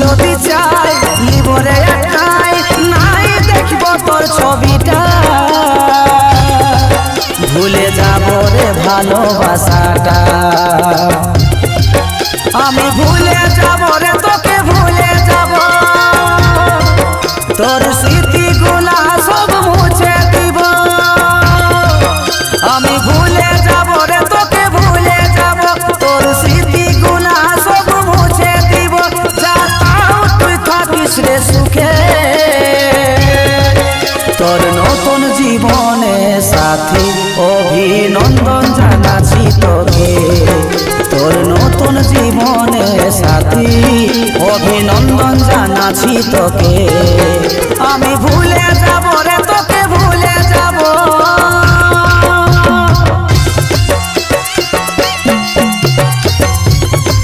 যদি চাই লিবরে একটাই নাই দেখব তোর ছবিটা ভুলে যাব রে ভালোবাসাটা আমি ভুলে যাব রে তোকে ভুলে যাব তোর স্মৃতিগুলা সব মুছে দিব আমি ভুলে যাব রে তোকে ভুলে যাব তোর স্মৃতিগুলা সব মুছে দিব যা তাও তুই থাকিস রে সুখে তোর নতুন জীবনে সাথী অভিনন্দন জানাচ্ছি তোকে তোর নতুন জীবনে সাথী অভিনন্দন জানাচ্ছি তোকে আমি ভুলে যাব